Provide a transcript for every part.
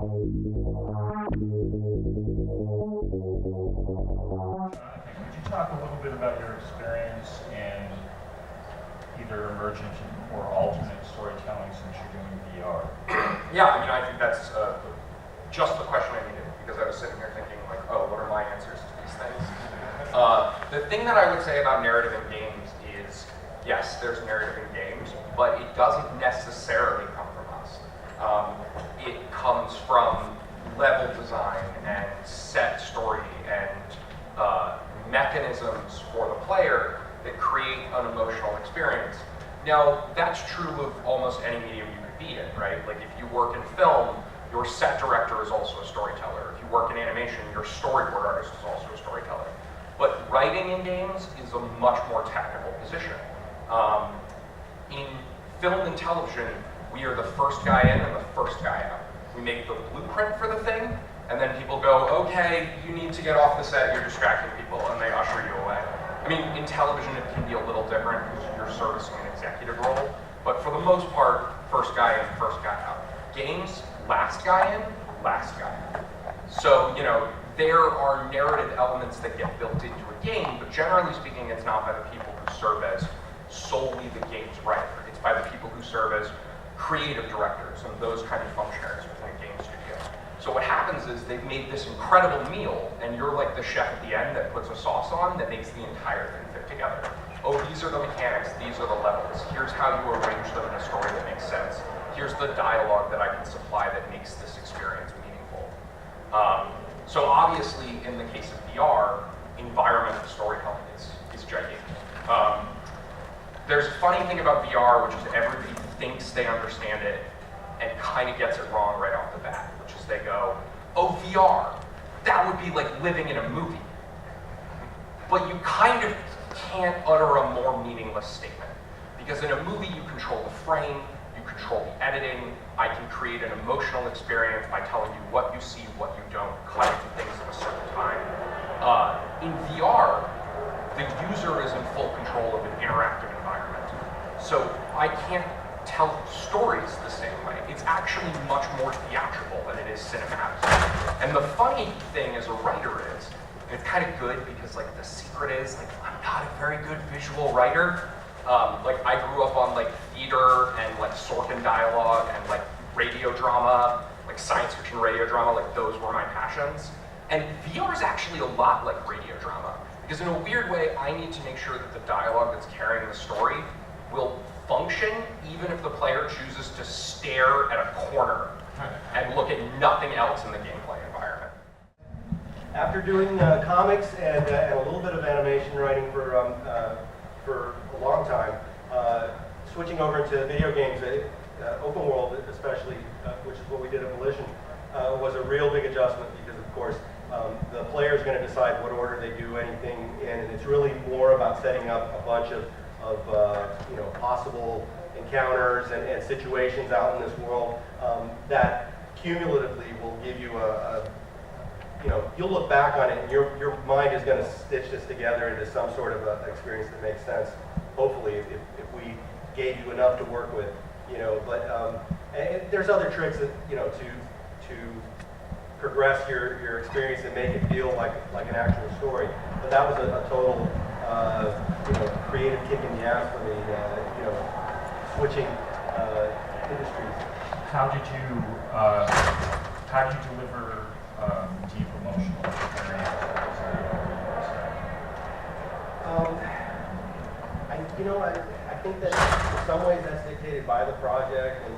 Could you talk a little bit about your experience in either emergent or alternate storytelling since you're doing VR? Yeah, I mean, I think that's just the question I needed, because I was sitting here thinking, like, oh, what are my answers to these things? The thing that I would say about narrative in games is, yes, there's narrative in games, but it doesn't necessarily come from us. It comes from level design and set story and mechanisms for the player that create an emotional experience. Now, that's true of almost any medium you could be in, right? Like if you work in film, your set director is also a storyteller. If you work in animation, your storyboard artist is also a storyteller. But writing in games is a much more technical position. In film and television, we are the first guy in and the first guy out. We make the blueprint for the thing, and then people go, okay, you need to get off the set, you're distracting people, and they usher you away. I mean, in television it can be a little different because you're servicing an executive role, but for the most part, first guy in, first guy out. Games, last guy in, last guy out. So, you know, there are narrative elements that get built into a game, but generally speaking, it's not by the people who serve as solely the game's writer. It's by the people who serve as creative directors and those kind of functionaries within a game studio. So what happens is they've made this incredible meal, and you're like the chef at the end that puts a sauce on that makes the entire thing fit together. Oh, these are the mechanics, these are the levels. Here's how you arrange them in a story that makes sense. Here's the dialogue that I can supply that makes this experience meaningful. So obviously, in the case of VR, environmental storytelling is gigantic. There's a funny thing about VR, which is everybody thinks they understand it and kind of gets it wrong right off the bat, which is they go, oh, VR, that would be like living in a movie. But you kind of can't utter a more meaningless statement. Because in a movie, you control the frame, you control the editing, I can create an emotional experience by telling you what you see, what you don't, cutting things at a certain time. In VR, the user is in full control of an interactive environment. So I can't tell stories the same way. It's actually much more theatrical than it is cinematic. And the funny thing as a writer is, and it's kind of good because like the secret is, like I'm not a very good visual writer. Like I grew up on like theater and like Sorkin dialogue and like radio drama, like science fiction radio drama, like those were my passions. And VR is actually a lot like radio drama. Because in a weird way, I need to make sure that the dialogue that's carrying the story will function even if the player chooses to stare at a corner and look at nothing else in the gameplay environment. After doing comics and a little bit of animation writing for a long time, switching over into video games, open world especially, which is what we did at Volition, was a real big adjustment because, of course, the player is going to decide what order they do anything in, and it's really more about setting up a bunch of possible encounters and situations out in this world that cumulatively will give you you'll look back on it and your mind is going to stitch this together into some sort of experience that makes sense, hopefully, if we gave you enough to work with, but there's other tricks that, to progress your experience and make it feel like an actual story. But that was a total creative kick in the ass for me, switching industries. How did you deliver deep emotional experiences? I think that in some ways that's dictated by the project, and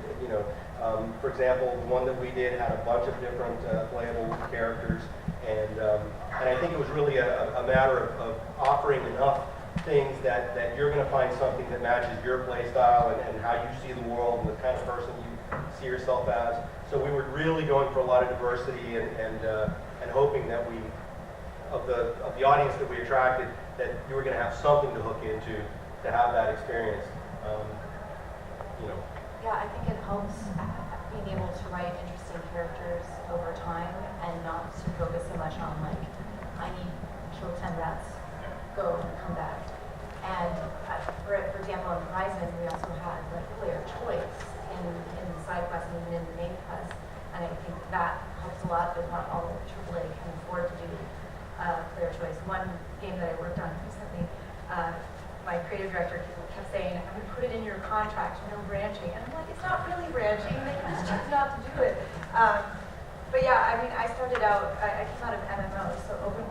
for example, the one that we did had a bunch of different playable characters, and I think it was really a matter of offering enough things that you're going to find something that matches your play style and how you see the world and the kind of person you see yourself as. So we were really going for a lot of diversity and hoping that of the audience that we attracted, that you were going to have something to hook into to have that experience. Yeah, I think it helps being able to write interesting characters over time and not to focus so much on like, I need to kill 10 rats, go and come back. And for example, in Horizon, we also had like player choice in the side quests and even in the main quest. And I think that helps a lot, but not all of AAA can afford to do player choice. One game that I worked on recently, my creative director kept saying, I'm going to put it in your contract, no branching. And I'm like, it's not really branching, they can just choose not to do it. But yeah, I mean, I started out, I came out of MMOs, so open